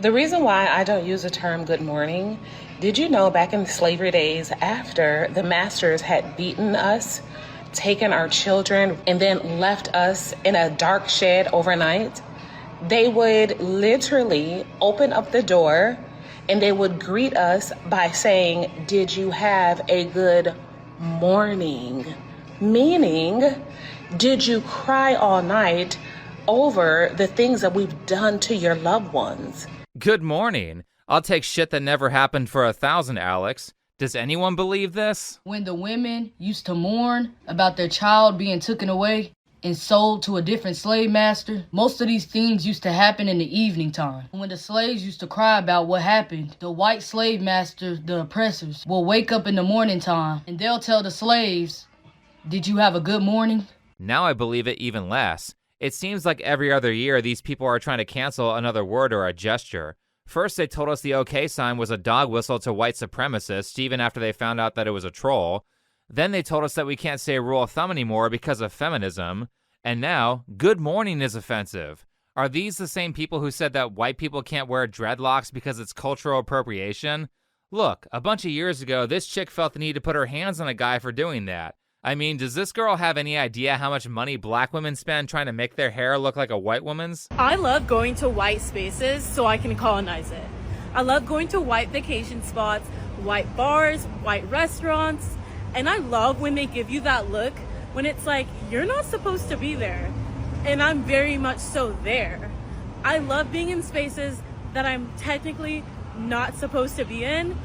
The reason why I don't use the term good morning, did you know back in the slavery days, after the masters had beaten us, taken our children, and then left us in a dark shed overnight, they would literally open up the door and they would greet us by saying, "Did you have a good morning?" Meaning, did you cry all night over the things that we've done to your loved ones? Good morning. I'll take shit that never happened for 1,000, Alex. Does anyone believe this? When the women used to mourn about their child being taken away and sold to a different slave master, most of these things used to happen in the evening time. When the slaves used to cry about what happened, the white slave masters, the oppressors, will wake up in the morning time and they'll tell the slaves, "Did you have a good morning?" Now I believe it even less. It seems like every other year these people are trying to cancel another word or a gesture. First, they told us the OK sign was a dog whistle to white supremacists, even after they found out that it was a troll. Then they told us that we can't say rule of thumb anymore because of feminism. And now, good morning is offensive. Are these the same people who said that white people can't wear dreadlocks because it's cultural appropriation? Look, a bunch of years ago, this chick felt the need to put her hands on a guy for doing that. I mean, does this girl have any idea how much money black women spend trying to make their hair look like a white woman's? I love going to white spaces so I can colonize it. I love going to white vacation spots, white bars, white restaurants, and I love when they give you that look when it's like, you're not supposed to be there. And I'm very much so there. I love being in spaces that I'm technically not supposed to be in,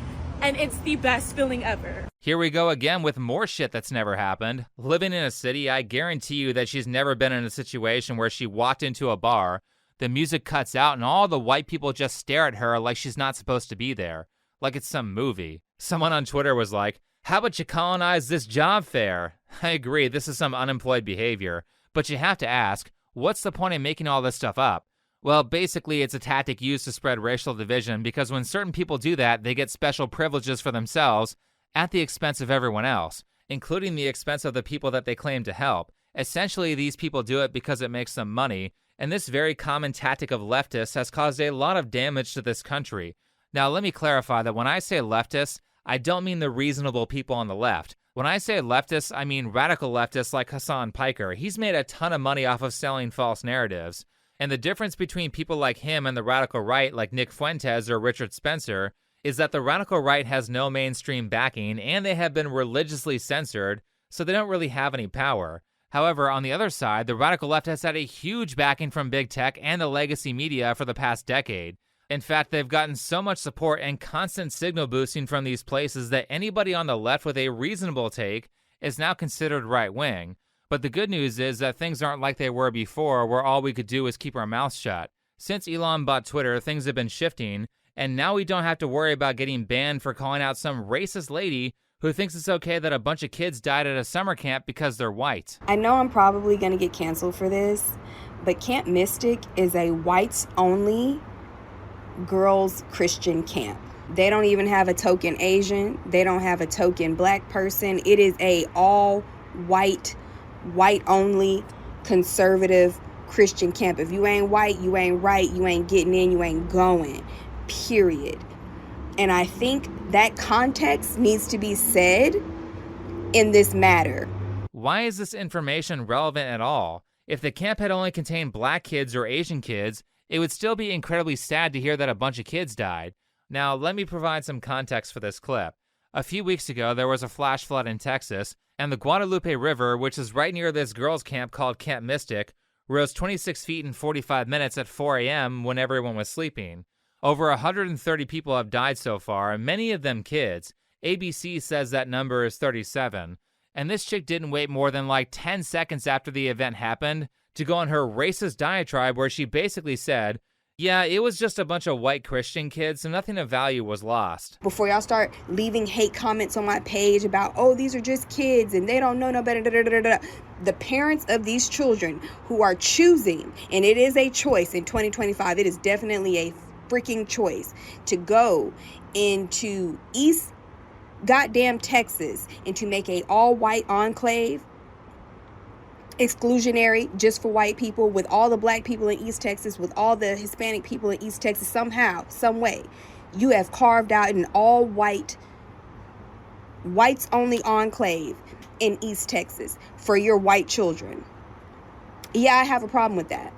and it's the best feeling ever. Here we go again with more shit that's never happened. Living in a city, I guarantee you that she's never been in a situation where she walked into a bar, the music cuts out, and all the white people just stare at her like she's not supposed to be there. Like it's some movie. Someone on Twitter was like, "How about you colonize this job fair?" I agree, this is some unemployed behavior. But you have to ask, what's the point in making all this stuff up? Well, basically, it's a tactic used to spread racial division because when certain people do that, they get special privileges for themselves at the expense of everyone else, including the expense of the people that they claim to help. Essentially, these people do it because it makes them money, and this very common tactic of leftists has caused a lot of damage to this country. Now, let me clarify that when I say leftists, I don't mean the reasonable people on the left. When I say leftists, I mean radical leftists like Hassan Piker. He's made a ton of money off of selling false narratives. And the difference between people like him and the radical right like Nick Fuentes or Richard Spencer is that the radical right has no mainstream backing and they have been religiously censored, so they don't really have any power. However, on the other side, the radical left has had a huge backing from big tech and the legacy media for the past decade. In fact, they've gotten so much support and constant signal boosting from these places that anybody on the left with a reasonable take is now considered right-wing. But the good news is that things aren't like they were before, where all we could do was keep our mouths shut. Since Elon bought Twitter, things have been shifting, and now we don't have to worry about getting banned for calling out some racist lady who thinks it's okay that a bunch of kids died at a summer camp because they're white. I know I'm probably going to get canceled for this, but Camp Mystic is a whites-only girls' Christian camp. They don't even have a token Asian. They don't have a token black person. It is a all-white, white-only, conservative Christian camp. If you ain't white, you ain't right, you ain't getting in, you ain't going, period. And I think that context needs to be said in this matter. Why is this information relevant at all? If the camp had only contained black kids or Asian kids, it would still be incredibly sad to hear that a bunch of kids died. Now, let me provide some context for this clip. A few weeks ago, there was a flash flood in Texas, and the Guadalupe River, which is right near this girls' camp called Camp Mystic, rose 26 feet in 45 minutes at 4 a.m. when everyone was sleeping. Over 130 people have died so far, many of them kids. ABC says that number is 37. And this chick didn't wait more than like 10 seconds after the event happened to go on her racist diatribe where she basically said, yeah, it was just a bunch of white Christian kids, so nothing of value was lost. Before y'all start leaving hate comments on my page about, oh, these are just kids and they don't know no better, the parents of these children who are choosing, and it is a choice in 2025, it is definitely a freaking choice to go into East goddamn Texas and to make a all-white enclave. exclusionary just for white people, with all the black people in East Texas, with all the Hispanic people in East Texas, somehow, some way, you have carved out an all whites only enclave in East Texas for your white children. Yeah, I have a problem with that.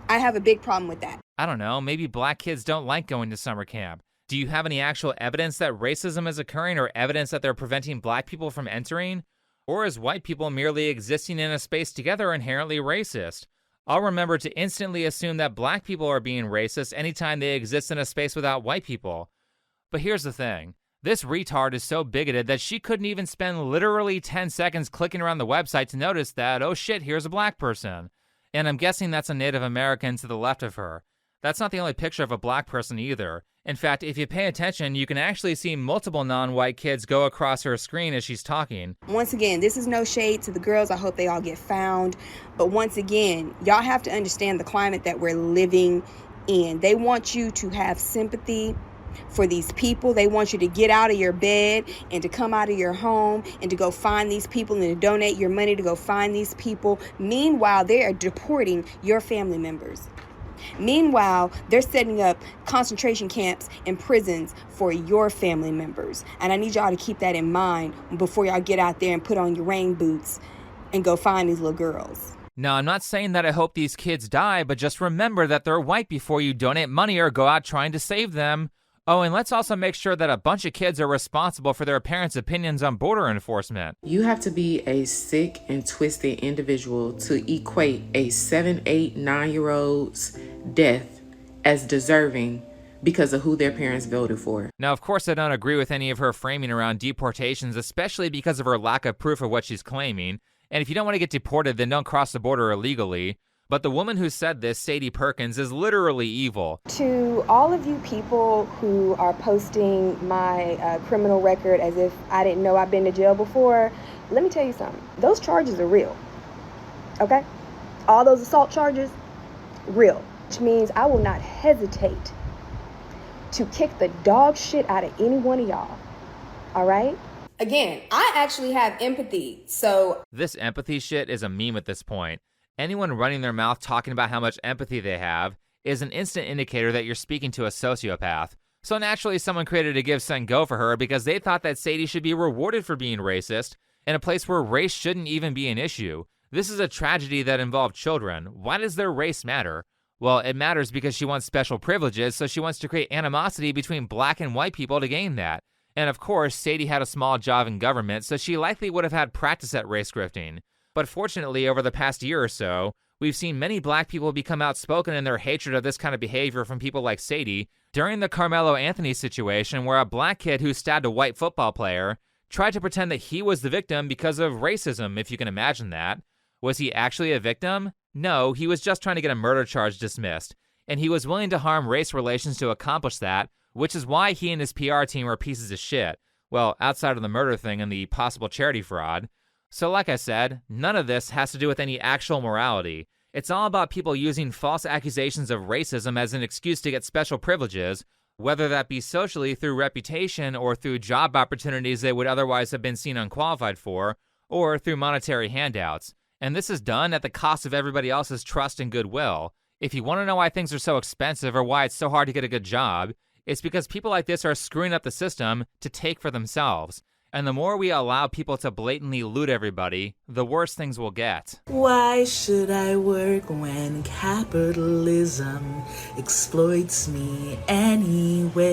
I have a big problem with that. I don't know, maybe black kids don't like going to summer camp. Do you have any actual evidence that racism is occurring or evidence that they're preventing black people from entering? Or is white people merely existing in a space together inherently racist? I'll remember to instantly assume that black people are being racist anytime they exist in a space without white people. But here's the thing. This retard is so bigoted that she couldn't even spend literally 10 seconds clicking around the website to notice that, oh shit, here's a black person. And I'm guessing that's a Native American to the left of her. That's not the only picture of a black person either. In fact, if you pay attention, you can actually see multiple non-white kids go across her screen as she's talking. Once again, this is no shade to the girls. I hope they all get found. But once again, y'all have to understand the climate that we're living in. They want you to have sympathy for these people. They want you to get out of your bed and to come out of your home and to go find these people and to donate your money to go find these people. Meanwhile, they are deporting your family members. Meanwhile, they're setting up concentration camps and prisons for your family members. And I need y'all to keep that in mind before y'all get out there and put on your rain boots and go find these little girls. Now, I'm not saying that I hope these kids die, but just remember that they're white before you donate money or go out trying to save them. Oh, and let's also make sure that a bunch of kids are responsible for their parents' opinions on border enforcement. You have to be a sick and twisted individual to equate a 7, 8, 9-year-old's death as deserving because of who their parents voted for. Now, of course, I don't agree with any of her framing around deportations, especially because of her lack of proof of what she's claiming. And if you don't want to get deported, then don't cross the border illegally. But the woman who said this, Sadie Perkins, is literally evil. To all of you people who are posting my criminal record as if I didn't know I've been to jail before, let me tell you something. Those charges are real, okay? All those assault charges, real. Which means I will not hesitate to kick the dog shit out of any one of y'all, all right? Again, I actually have empathy, so... This empathy shit is a meme at this point. Anyone running their mouth talking about how much empathy they have is an instant indicator that you're speaking to a sociopath. So naturally, someone created a Give, Send, Go for her because they thought that Sadie should be rewarded for being racist in a place where race shouldn't even be an issue. This is a tragedy that involved children. Why does their race matter? Well, it matters because she wants special privileges, so she wants to create animosity between black and white people to gain that. And of course, Sadie had a small job in government, so she likely would have had practice at race grifting. But fortunately, over the past year or so, we've seen many black people become outspoken in their hatred of this kind of behavior from people like Sadie. During the Carmelo Anthony situation, where a black kid who stabbed a white football player tried to pretend that he was the victim because of racism, if you can imagine that. Was he actually a victim? No, he was just trying to get a murder charge dismissed. And he was willing to harm race relations to accomplish that, which is why he and his PR team are pieces of shit. Well, outside of the murder thing and the possible charity fraud. So like I said, none of this has to do with any actual morality. It's all about people using false accusations of racism as an excuse to get special privileges, whether that be socially through reputation or through job opportunities they would otherwise have been seen unqualified for, or through monetary handouts. And this is done at the cost of everybody else's trust and goodwill. If you want to know why things are so expensive or why it's so hard to get a good job, it's because people like this are screwing up the system to take for themselves. And the more we allow people to blatantly loot everybody, the worse things will get. Why should I work when capitalism exploits me anyway?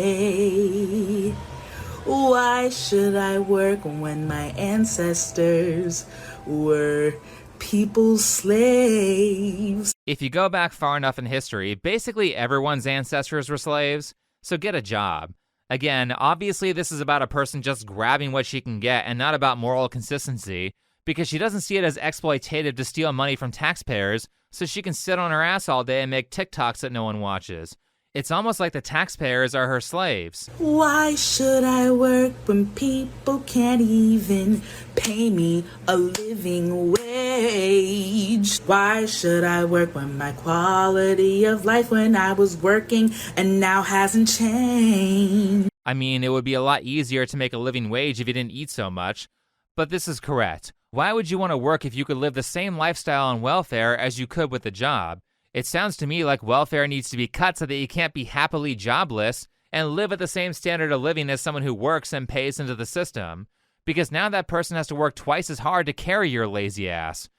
Why should I work when my ancestors were people's slaves? If you go back far enough in history, basically everyone's ancestors were slaves, so get a job. Again, obviously this is about a person just grabbing what she can get and not about moral consistency, because she doesn't see it as exploitative to steal money from taxpayers so she can sit on her ass all day and make TikToks that no one watches. It's almost like the taxpayers are her slaves. Why should I work when people can't even pay me a living wage? Why should I work when my quality of life when I was working and now hasn't changed? I mean, it would be a lot easier to make a living wage if you didn't eat so much, but this is correct. Why would you want to work if you could live the same lifestyle on welfare as you could with a job? It sounds to me like welfare needs to be cut so that you can't be happily jobless and live at the same standard of living as someone who works and pays into the system, because now that person has to work twice as hard to carry your lazy ass.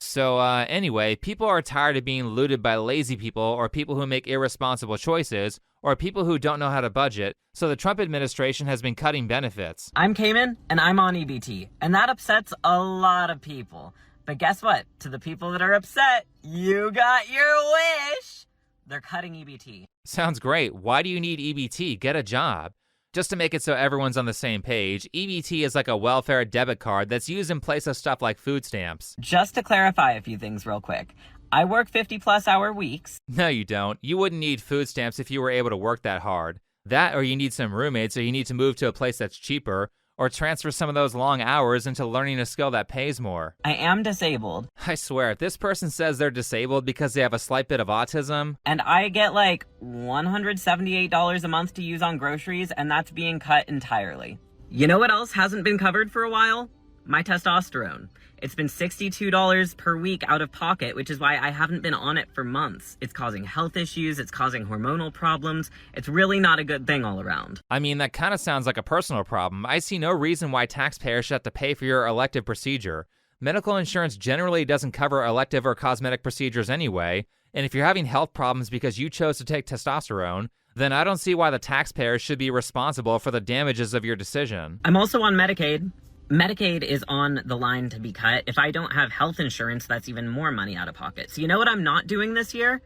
So anyway, people are tired of being looted by lazy people or people who make irresponsible choices or people who don't know how to budget, so the Trump administration has been cutting benefits. I'm Cayman, and I'm on EBT, and that upsets a lot of people. But guess what? To the people that are upset, you got your wish! They're cutting EBT. Sounds great. Why do you need EBT? Get a job. Just to make it so everyone's on the same page, EBT is like a welfare debit card that's used in place of stuff like food stamps. Just to clarify a few things real quick. I work 50-plus hour weeks. No, you don't. You wouldn't need food stamps if you were able to work that hard. That, or you need some roommates, or you need to move to a place that's cheaper, or transfer some of those long hours into learning a skill that pays more. I am disabled. I swear, if this person says they're disabled because they have a slight bit of autism... And I get like $178 a month to use on groceries, and that's being cut entirely. You know what else hasn't been covered for a while? My testosterone. It's been $62 per week out of pocket, which is why I haven't been on it for months. It's causing health issues, it's causing hormonal problems. It's really not a good thing all around. I mean, that kind of sounds like a personal problem. I see no reason why taxpayers should have to pay for your elective procedure. Medical insurance generally doesn't cover elective or cosmetic procedures anyway, and if you're having health problems because you chose to take testosterone, then I don't see why the taxpayers should be responsible for the damages of your decision. I'm also on Medicaid. Medicaid is on the line to be cut. If I don't have health insurance, that's even more money out of pocket. So you know what I'm not doing this year?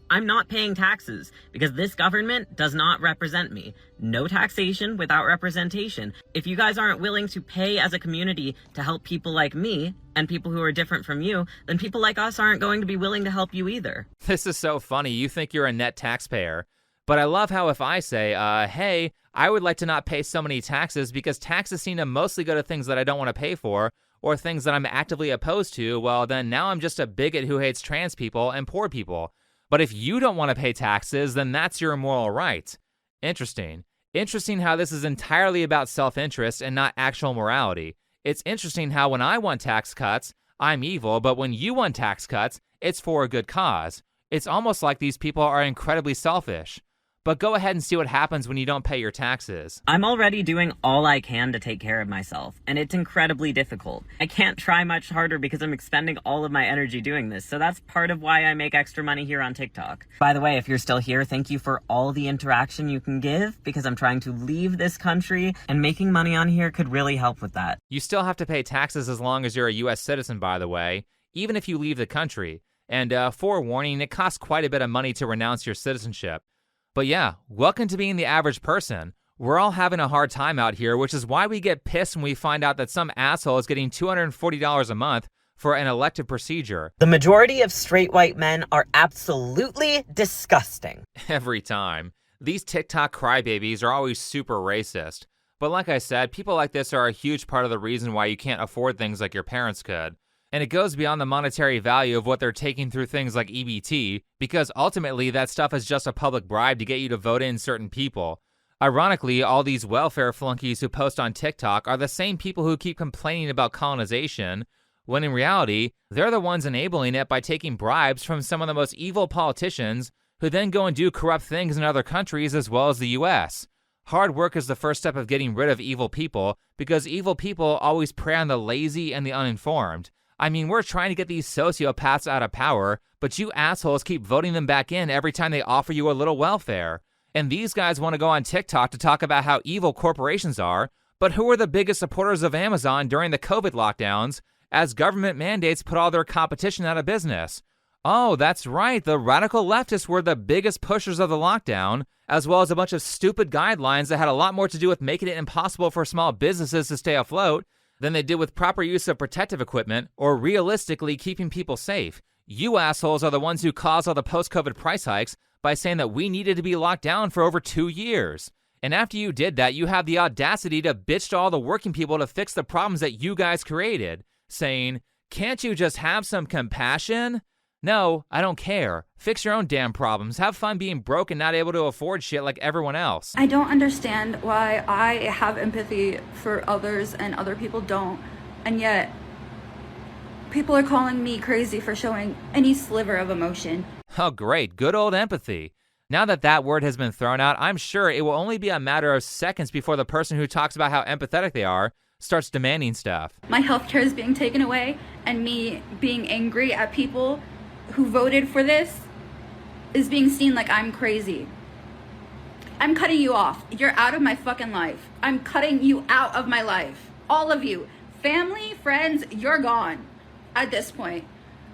I'm not paying taxes because this government does not represent me. No taxation without representation. If you guys aren't willing to pay as a community to help people like me and people who are different from you, then people like us aren't going to be willing to help you either. This is so funny. You think you're a net taxpayer. But I love how if I say, hey, I would like to not pay so many taxes because taxes seem to mostly go to things that I don't want to pay for or things that I'm actively opposed to, well, then now I'm just a bigot who hates trans people and poor people. But if you don't want to pay taxes, then that's your moral right. Interesting. Interesting how this is entirely about self-interest and not actual morality. It's interesting how when I want tax cuts, I'm evil, but when you want tax cuts, it's for a good cause. It's almost like these people are incredibly selfish. But go ahead and see what happens when you don't pay your taxes. I'm already doing all I can to take care of myself, and it's incredibly difficult. I can't try much harder because I'm expending all of my energy doing this, so that's part of why I make extra money here on TikTok. By the way, if you're still here, thank you for all the interaction you can give, because I'm trying to leave this country, and making money on here could really help with that. You still have to pay taxes as long as you're a U.S. citizen, by the way, even if you leave the country. And forewarning, it costs quite a bit of money to renounce your citizenship. But yeah, welcome to being the average person. We're all having a hard time out here, which is why we get pissed when we find out that some asshole is getting $240 a month for an elective procedure. The majority of straight white men are absolutely disgusting. Every time. These TikTok crybabies are always super racist. But like I said, people like this are a huge part of the reason why you can't afford things like your parents could. And it goes beyond the monetary value of what they're taking through things like EBT, because ultimately that stuff is just a public bribe to get you to vote in certain people. Ironically, all these welfare flunkies who post on TikTok are the same people who keep complaining about colonization, when in reality, they're the ones enabling it by taking bribes from some of the most evil politicians who then go and do corrupt things in other countries as well as the US. Hard work is the first step of getting rid of evil people, because evil people always prey on the lazy and the uninformed. I mean, we're trying to get these sociopaths out of power, but you assholes keep voting them back in every time they offer you a little welfare. And these guys want to go on TikTok to talk about how evil corporations are, but who are the biggest supporters of Amazon during the COVID lockdowns, as government mandates put all their competition out of business? Oh, that's right, the radical leftists were the biggest pushers of the lockdown, as well as a bunch of stupid guidelines that had a lot more to do with making it impossible for small businesses to stay afloat than they did with proper use of protective equipment or realistically keeping people safe. You assholes are the ones who caused all the post-COVID price hikes by saying that we needed to be locked down for over 2 years. And after you did that, you have the audacity to bitch to all the working people to fix the problems that you guys created, saying, can't you just have some compassion? No, I don't care. Fix your own damn problems. Have fun being broke and not able to afford shit like everyone else. I don't understand why I have empathy for others and other people don't. And yet, People are calling me crazy for showing any sliver of emotion. Oh, great. Good old empathy. Now that that word has been thrown out, I'm sure it will only be a matter of seconds before the person who talks about how empathetic they are starts demanding stuff. My healthcare is being taken away, and me being angry at people who voted for this is being seen like I'm crazy. I'm cutting you off. You're out of my fucking life. I'm cutting you out of my life. All of you. Family, friends, you're gone at this point.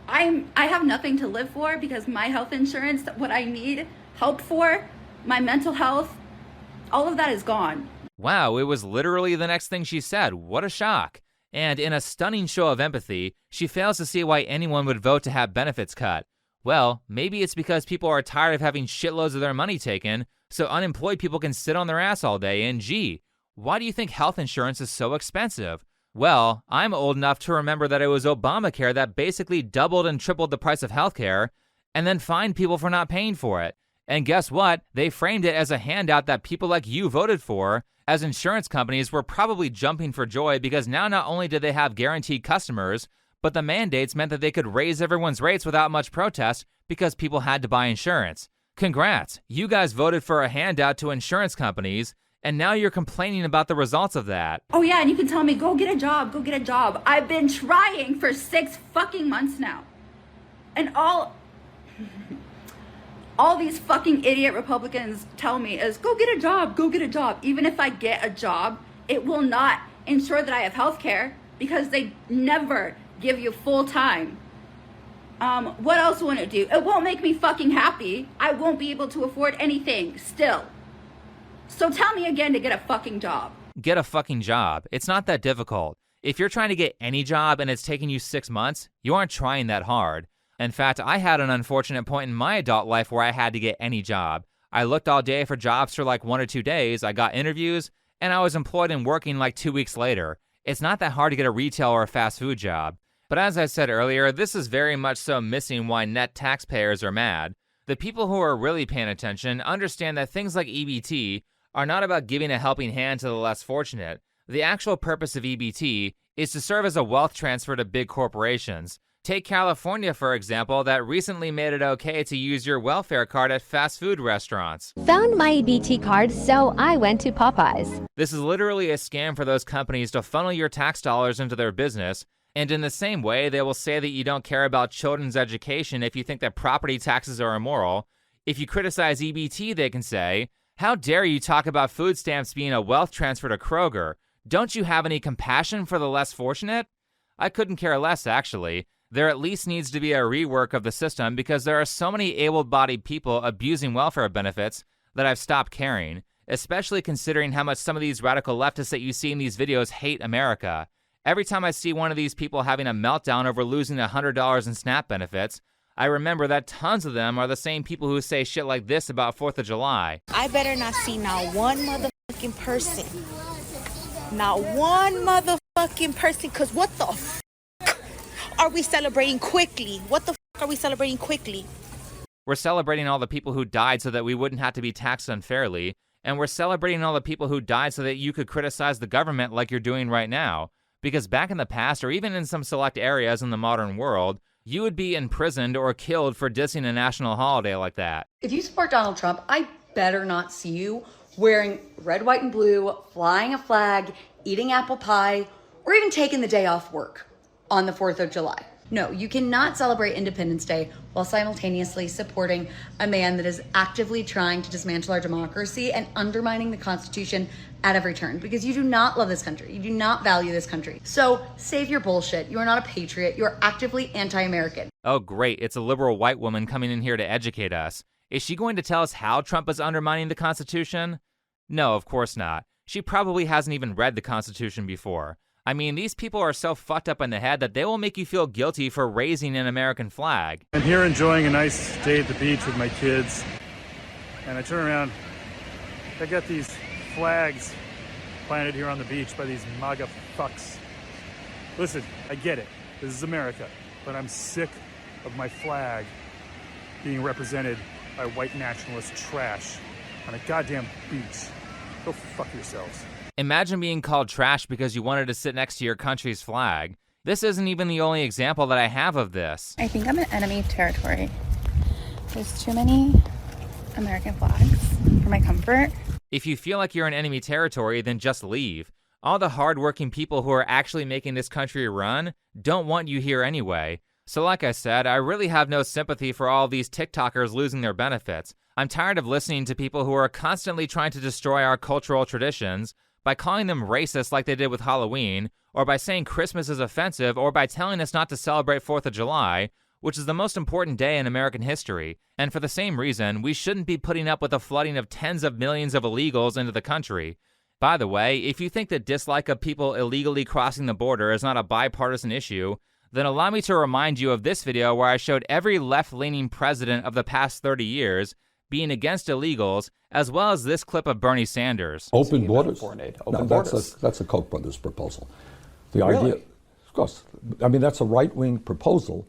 I have nothing to live for because my health insurance, what I need help for, my mental health, all of that is gone. Wow, it was literally the next thing she said. What a shock. And in a stunning show of empathy, she fails to see why anyone would vote to have benefits cut. Well, maybe it's because people are tired of having shitloads of their money taken, so unemployed people can sit on their ass all day, and gee, why do you think health insurance is so expensive? Well, I'm old enough to remember that it was Obamacare that basically doubled and tripled the price of healthcare, and then fined people for not paying for it. And guess what? They framed it as a handout that people like you voted for, as insurance companies were probably jumping for joy because now not only did they have guaranteed customers, but the mandates meant that they could raise everyone's rates without much protest because people had to buy insurance. Congrats, you guys voted for a handout to insurance companies, and now you're complaining about the results of that. Oh yeah, and you can tell me, go get a job, go get a job. I've been trying for 6 fucking months now. And all these fucking idiot Republicans tell me is, go get a job, go get a job. Even if I get a job, it will not ensure that I have health care because they never give you full time. What else won't it do? It won't make me fucking happy. I won't be able to afford anything still. So tell me again to get a fucking job. Get a fucking job. It's not that difficult. If you're trying to get any job and it's taking you 6 months, you aren't trying that hard. In fact, I had an unfortunate point in my adult life where I had to get any job. I looked all day for jobs for like 1 or 2 days, I got interviews, and I was employed and working like 2 weeks later. It's not that hard to get a retail or a fast food job. But as I said earlier, this is very much so missing why net taxpayers are mad. The people who are really paying attention understand that things like EBT are not about giving a helping hand to the less fortunate. The actual purpose of EBT is to serve as a wealth transfer to big corporations. Take California, for example, that recently made it okay to use your welfare card at fast food restaurants. Found my EBT card, so I went to Popeyes. This is literally a scam for those companies to funnel your tax dollars into their business, and in the same way, they will say that you don't care about children's education if you think that property taxes are immoral. If you criticize EBT, they can say, how dare you talk about food stamps being a wealth transfer to Kroger? Don't you have any compassion for the less fortunate? I couldn't care less, actually. There at least needs to be a rework of the system because there are so many able-bodied people abusing welfare benefits that I've stopped caring, especially considering how much some of these radical leftists that you see in these videos hate America. Every time I see one of these people having a meltdown over losing $100 in SNAP benefits, I remember that tons of them are the same people who say shit like this about 4th of July. I better not see not one motherfucking person. Not one motherfucking person, because what the f*** are we celebrating quickly? What the f*** are we celebrating quickly? We're celebrating all the people who died so that we wouldn't have to be taxed unfairly, and we're celebrating all the people who died so that you could criticize the government like you're doing right now. Because back in the past, or even in some select areas in the modern world, you would be imprisoned or killed for dissing a national holiday like that. If you support Donald Trump, I better not see you wearing red, white, and blue, flying a flag, eating apple pie, or even taking the day off work on the 4th of July. No, you cannot celebrate Independence Day while simultaneously supporting a man that is actively trying to dismantle our democracy and undermining the Constitution at every turn, because you do not love this country. You do not value this country. So save your bullshit. You are not a patriot. You are actively anti-American. Oh, great. It's a liberal white woman coming in here to educate us. Is she going to tell us how Trump is undermining the Constitution? No, of course not. She probably hasn't even read the Constitution before. I mean, these people are so fucked up in the head that they will make you feel guilty for raising an American flag. I'm here enjoying a nice day at the beach with my kids, and I turn around, I got these flags planted here on the beach by these MAGA fucks. Listen, I get it, this is America, but I'm sick of my flag being represented by white nationalist trash on a goddamn beach. Go fuck yourselves. Imagine being called trash because you wanted to sit next to your country's flag. This isn't even the only example that I have of this. I think I'm in enemy territory. There's too many American flags for my comfort. If you feel like you're in enemy territory, then just leave. All the hardworking people who are actually making this country run don't want you here anyway. So like I said, I really have no sympathy for all these TikTokers losing their benefits. I'm tired of listening to people who are constantly trying to destroy our cultural traditions by calling them racist like they did with Halloween, or by saying Christmas is offensive, or by telling us not to celebrate 4th of July, which is the most important day in American history. And for the same reason, we shouldn't be putting up with a flooding of tens of millions of illegals into the country. By the way, if you think that dislike of people illegally crossing the border is not a bipartisan issue, then allow me to remind you of this video where I showed every left-leaning president of the past 30 years being against illegals, as well as this clip of Bernie Sanders. Open borders? Open borders. That's a Koch brothers proposal. The idea, of course, I mean, that's a right-wing proposal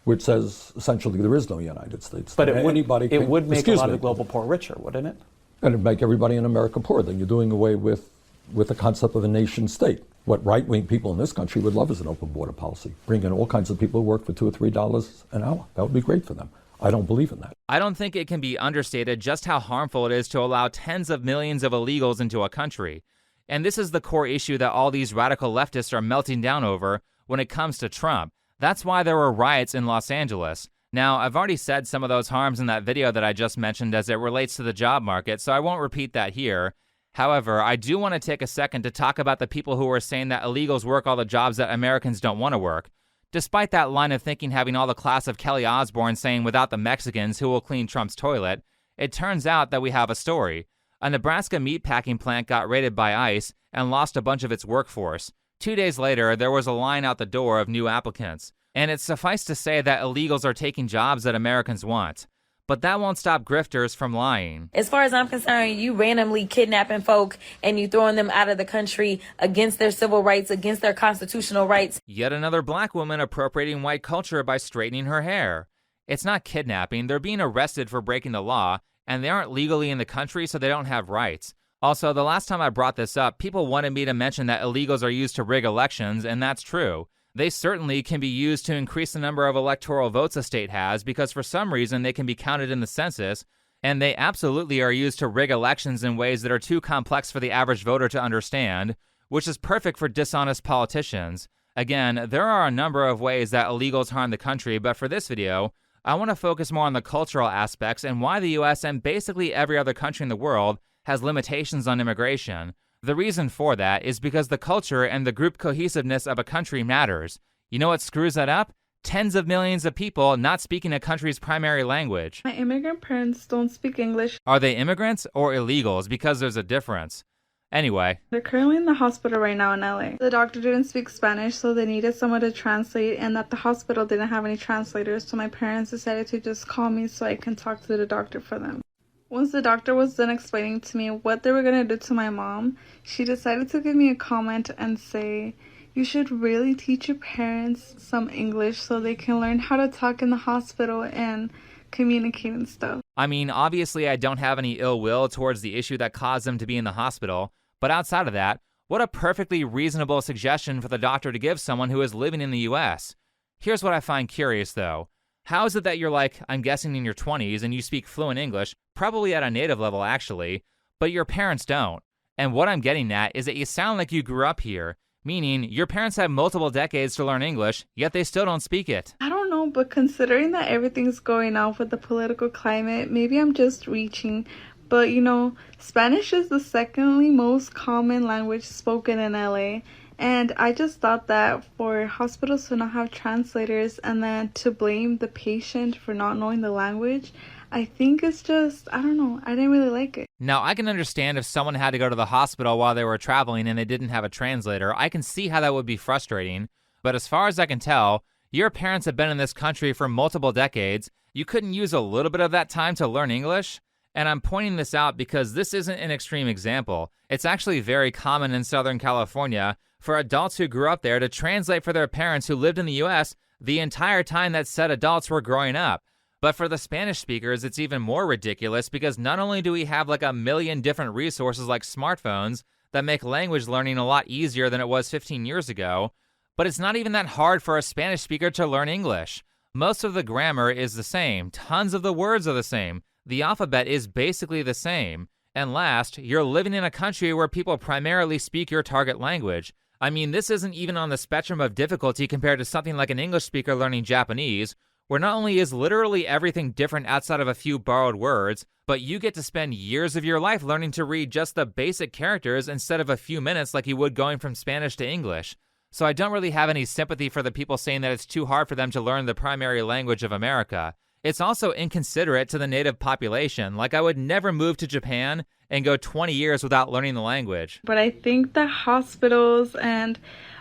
which says essentially there is no United States. But it Anybody would make a lot of the global poor richer, wouldn't it? And it'd make everybody in America poor. Then you're doing away with the concept of a nation state. What right-wing people in this country would love is an open border policy. Bring in all kinds of people who work for $2 or $3 an hour. That would be great for them. I don't believe in that. I don't think it can be understated just how harmful it is to allow tens of millions of illegals into a country. And this is the core issue that all these radical leftists are melting down over when it comes to Trump. That's why there were riots in Los Angeles. Now, I've already said some of those harms in that video that I just mentioned as it relates to the job market, so I won't repeat that here. However, I do want to take a second to talk about the people who are saying that illegals work all the jobs that Americans don't want to work. Despite that line of thinking having all the class of Kelly Osbourne saying without the Mexicans, who will clean Trump's toilet, it turns out that we have a story. A Nebraska meatpacking plant got raided by ICE and lost a bunch of its workforce. 2 days later, there was a line out the door of new applicants. And it's suffice to say that illegals are taking jobs that Americans want. But that won't stop grifters from lying. As far as I'm concerned, you randomly kidnapping folk and you throwing them out of the country against their civil rights, against their constitutional rights. Yet another black woman appropriating white culture by straightening her hair. It's not kidnapping, they're being arrested for breaking the law, and they aren't legally in the country, so they don't have rights. Also, the last time I brought this up, people wanted me to mention that illegals are used to rig elections, and that's true. They certainly can be used to increase the number of electoral votes a state has because for some reason they can be counted in the census, and they absolutely are used to rig elections in ways that are too complex for the average voter to understand, which is perfect for dishonest politicians. Again, there are a number of ways that illegals harm the country, but for this video, I want to focus more on the cultural aspects and why the US and basically every other country in the world has limitations on immigration. The reason for that is because the culture and the group cohesiveness of a country matters. You know what screws that up? Tens of millions of people not speaking a country's primary language. My immigrant parents don't speak English. Are they immigrants or illegals? Because there's a difference. Anyway. They're currently in the hospital right now in LA. The doctor didn't speak Spanish, so they needed someone to translate, and that the hospital didn't have any translators, so my parents decided to just call me so I can talk to the doctor for them. Once the doctor was done explaining to me what they were going to do to my mom, she decided to give me a comment and say, "You should really teach your parents some English so they can learn how to talk in the hospital and communicate and stuff." I mean, obviously I don't have any ill will towards the issue that caused them to be in the hospital, but outside of that, what a perfectly reasonable suggestion for the doctor to give someone who is living in the US. Here's what I find curious though. How is it that you're like, I'm guessing in your 20s and you speak fluent English, probably at a native level actually, but your parents don't? And what I'm getting at is that you sound like you grew up here, meaning your parents had multiple decades to learn English, yet they still don't speak it. I don't know, but considering that everything's going on with the political climate, maybe I'm just reaching. But you know, Spanish is the secondly most common language spoken in LA. And I just thought that for hospitals to not have translators and then to blame the patient for not knowing the language, I think it's just, I don't know, I didn't really like it. Now, I can understand if someone had to go to the hospital while they were traveling and they didn't have a translator. I can see how that would be frustrating. But as far as I can tell, your parents have been in this country for multiple decades. You couldn't use a little bit of that time to learn English? And I'm pointing this out because this isn't an extreme example. It's actually very common in Southern California for adults who grew up there to translate for their parents who lived in the US the entire time that said adults were growing up. But for the Spanish speakers, it's even more ridiculous because not only do we have like a million different resources like smartphones that make language learning a lot easier than it was 15 years ago, But it's not even that hard for a Spanish speaker to learn English. Most of the grammar is the same, tons of the words are the same, the alphabet is basically the same. And last, you're living in a country where people primarily speak your target language. I mean, this isn't even on the spectrum of difficulty compared to something like an English speaker learning Japanese, where not only is literally everything different outside of a few borrowed words, but you get to spend years of your life learning to read just the basic characters instead of a few minutes like you would going from Spanish to English. So I don't really have any sympathy for the people saying that it's too hard for them to learn the primary language of America. It's also inconsiderate to the native population. Like, I would never move to Japan and go 20 years without learning the language. But I think the hospitals and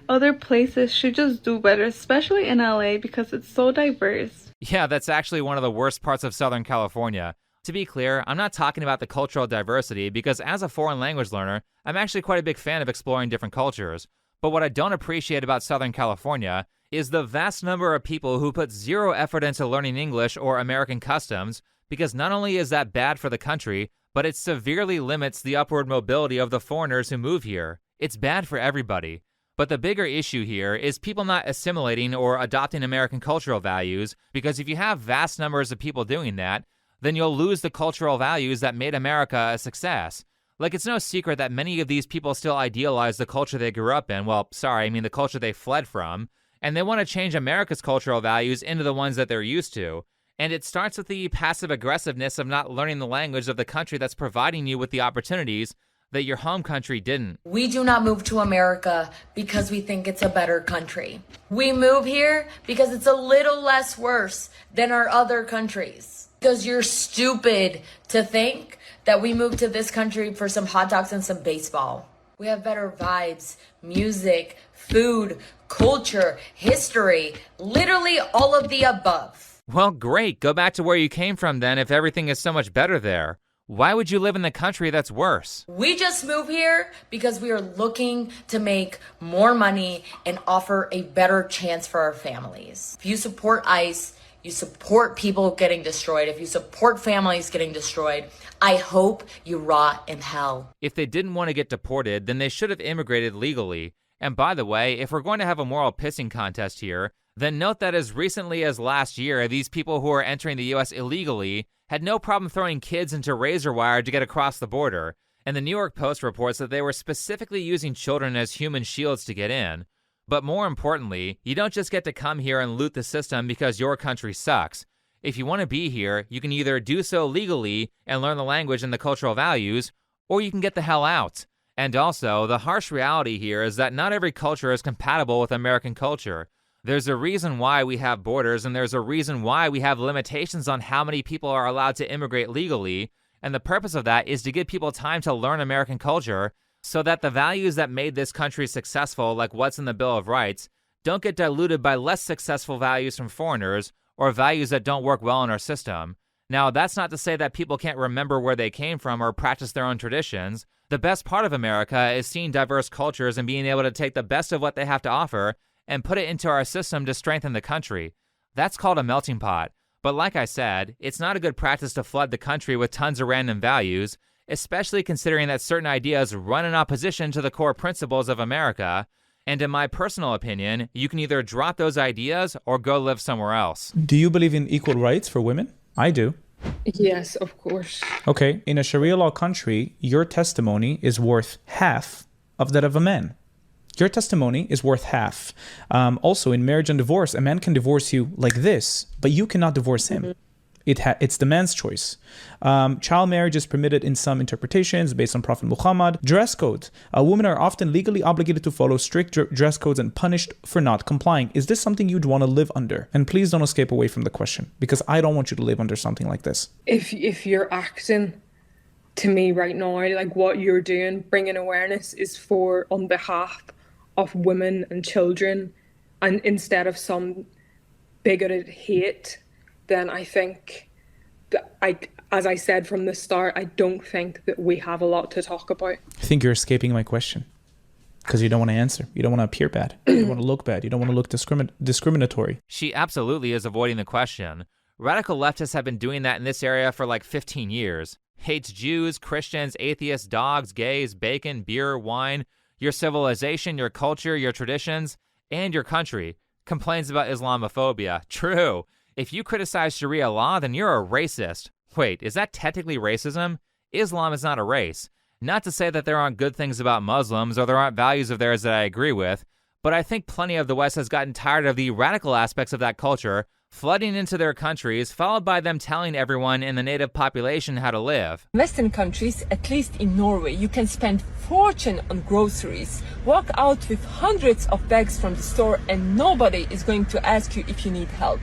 other places should just do better, especially in LA, because it's so diverse. Yeah, that's actually one of the worst parts of Southern California. To be clear, I'm not talking about the cultural diversity, because as a foreign language learner, I'm actually quite a big fan of exploring different cultures. But what I don't appreciate about Southern California is the vast number of people who put zero effort into learning English or American customs, because not only is that bad for the country, but it severely limits the upward mobility of the foreigners who move here. It's bad for everybody. But the bigger issue here is people not assimilating or adopting American cultural values, because if you have vast numbers of people doing that, then you'll lose the cultural values that made America a success. Like, it's no secret that many of these people still idealize the culture they grew up in. Well, sorry, I mean the culture they fled from. And they want to change America's cultural values into the ones that they're used to. And it starts with the passive aggressiveness of not learning the language of the country that's providing you with the opportunities that your home country didn't. We do not move to America because we think it's a better country. We move here because it's a little less worse than our other countries. Because you're stupid to think that we moved to this country for some hot dogs and some baseball. We have better vibes, music, food, culture, history, literally all of the above. Well, great. Go back to where you came from then if everything is so much better there. Why would you live in the country that's worse? We just move here because we are looking to make more money and offer a better chance for our families. If you support ICE, you support people getting destroyed. If you support families getting destroyed, I hope you rot in hell. If they didn't want to get deported, then they should have immigrated legally. And by the way, if we're going to have a moral pissing contest here, then note that as recently as last year, these people who are entering the U.S. illegally had no problem throwing kids into razor wire to get across the border. And the New York Post reports that they were specifically using children as human shields to get in. But more importantly, you don't just get to come here and loot the system because your country sucks. If you want to be here, you can either do so legally and learn the language and the cultural values, or you can get the hell out. And also, the harsh reality here is that not every culture is compatible with American culture. There's a reason why we have borders, and there's a reason why we have limitations on how many people are allowed to immigrate legally, and the purpose of that is to give people time to learn American culture so that the values that made this country successful, like what's in the Bill of Rights, don't get diluted by less successful values from foreigners or values that don't work well in our system. Now, that's not to say that people can't remember where they came from or practice their own traditions. The best part of America is seeing diverse cultures and being able to take the best of what they have to offer and put it into our system to strengthen the country. That's called a melting pot. But like I said, it's not a good practice to flood the country with tons of random values, especially considering that certain ideas run in opposition to the core principles of America. And in my personal opinion, you can either drop those ideas or go live somewhere else. Do you believe in equal rights for women? I do. Yes, of course. Okay, in a Sharia law country, your testimony is worth half of that of a man. Your testimony is worth half. Also, in marriage and divorce, a man can divorce you like this, but you cannot divorce him. Mm-hmm. It's the man's choice. Child marriage is permitted in some interpretations based on Prophet Muhammad. Dress code. Women are often legally obligated to follow strict dress codes and punished for not complying. Is this something you'd want to live under? And please don't escape away from the question, because I don't want you to live under something like this. If you're acting to me right now, like what you're doing, bringing awareness is for on behalf of women and children, and instead of some bigoted hate, then I think that as I said from the start, I don't think that we have a lot to talk about. I think you're escaping my question because you don't want to answer. You don't want to appear bad. You don't want to look bad. You don't want to look discriminatory. She absolutely is avoiding the question. Radical leftists have been doing that in this area for like 15 years. Hates Jews, Christians, atheists, dogs, gays, bacon, beer, wine, your civilization, your culture, your traditions. and your country. Complains about Islamophobia. True. If you criticize Sharia law, then you're a racist. Wait, is that technically racism? Islam is not a race. Not to say that there aren't good things about Muslims or there aren't values of theirs that I agree with, but I think plenty of the West has gotten tired of the radical aspects of that culture flooding into their countries, followed by them telling everyone in the native population how to live. Western countries, at least in Norway, you can spend fortune on groceries, walk out with hundreds of bags from the store, and nobody is going to ask you if you need help.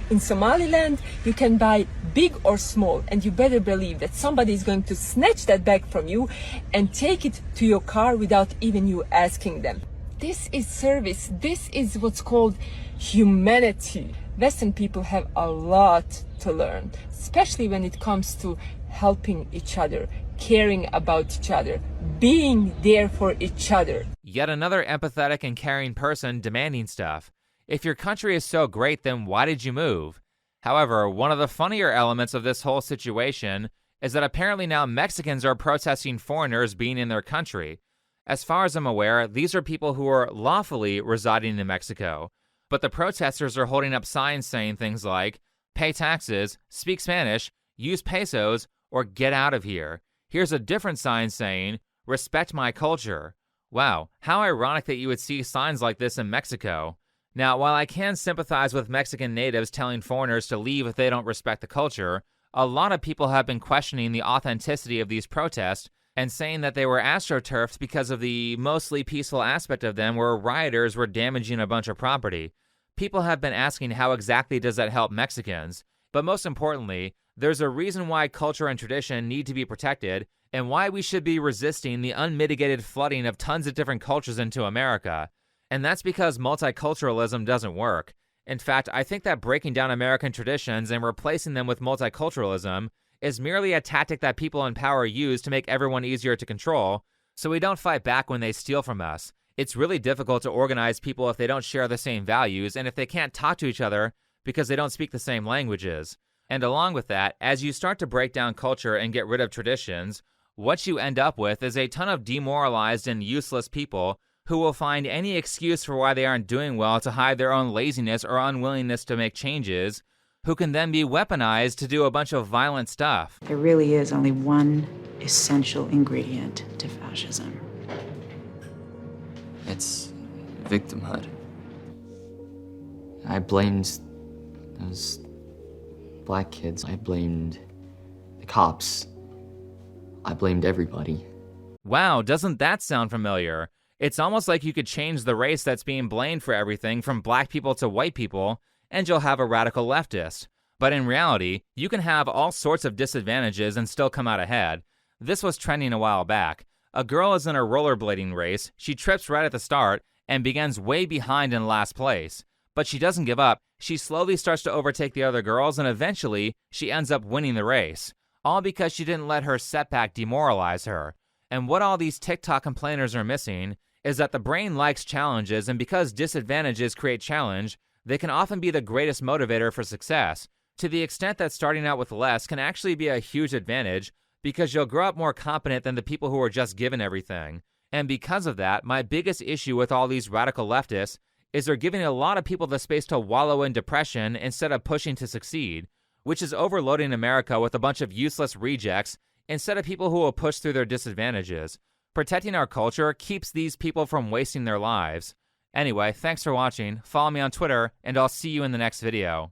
In Somaliland, you can buy big or small, and you better believe that somebody is going to snatch that bag from you and take it to your car without even you asking them. This is service. This is what's called humanity. Western people have a lot to learn, especially when it comes to helping each other, caring about each other, being there for each other. Yet another empathetic and caring person demanding stuff. If your country is so great, then why did you move? However, one of the funnier elements of this whole situation is that apparently now Mexicans are protesting foreigners being in their country. As far as I'm aware, these are people who are lawfully residing in Mexico. But the protesters are holding up signs saying things like, pay taxes, speak Spanish, use pesos, or get out of here. Here's a different sign saying, respect my culture. Wow, how ironic that you would see signs like this in Mexico. Now, while I can sympathize with Mexican natives telling foreigners to leave if they don't respect the culture, a lot of people have been questioning the authenticity of these protests and saying that they were astroturfed because of the mostly peaceful aspect of them where rioters were damaging a bunch of property. People have been asking how exactly does that help Mexicans, but most importantly, there's a reason why culture and tradition need to be protected and why we should be resisting the unmitigated flooding of tons of different cultures into America. And that's because multiculturalism doesn't work. In fact, I think that breaking down American traditions and replacing them with multiculturalism is merely a tactic that people in power use to make everyone easier to control, so we don't fight back when they steal from us. It's really difficult to organize people if they don't share the same values and if they can't talk to each other because they don't speak the same languages. And along with that, as you start to break down culture and get rid of traditions, what you end up with is a ton of demoralized and useless people who will find any excuse for why they aren't doing well to hide their own laziness or unwillingness to make changes, who can then be weaponized to do a bunch of violent stuff. There really is only one essential ingredient to fascism. It's victimhood. I blamed those black kids. I blamed the cops. I blamed everybody. Wow, doesn't that sound familiar? It's almost like you could change the race that's being blamed for everything from black people to white people, and you'll have a radical leftist. But in reality, you can have all sorts of disadvantages and still come out ahead. This was trending a while back. A girl is in a rollerblading race, she trips right at the start, and begins way behind in last place. But she doesn't give up, she slowly starts to overtake the other girls, and eventually, she ends up winning the race. All because she didn't let her setback demoralize her. And what all these TikTok complainers are missing is that the brain likes challenges, and because disadvantages create challenge, they can often be the greatest motivator for success, to the extent that starting out with less can actually be a huge advantage because you'll grow up more competent than the people who are just given everything. And because of that, my biggest issue with all these radical leftists is they're giving a lot of people the space to wallow in depression instead of pushing to succeed, which is overloading America with a bunch of useless rejects instead of people who will push through their disadvantages. Protecting our culture keeps these people from wasting their lives. Anyway, thanks for watching, follow me on Twitter, and I'll see you in the next video.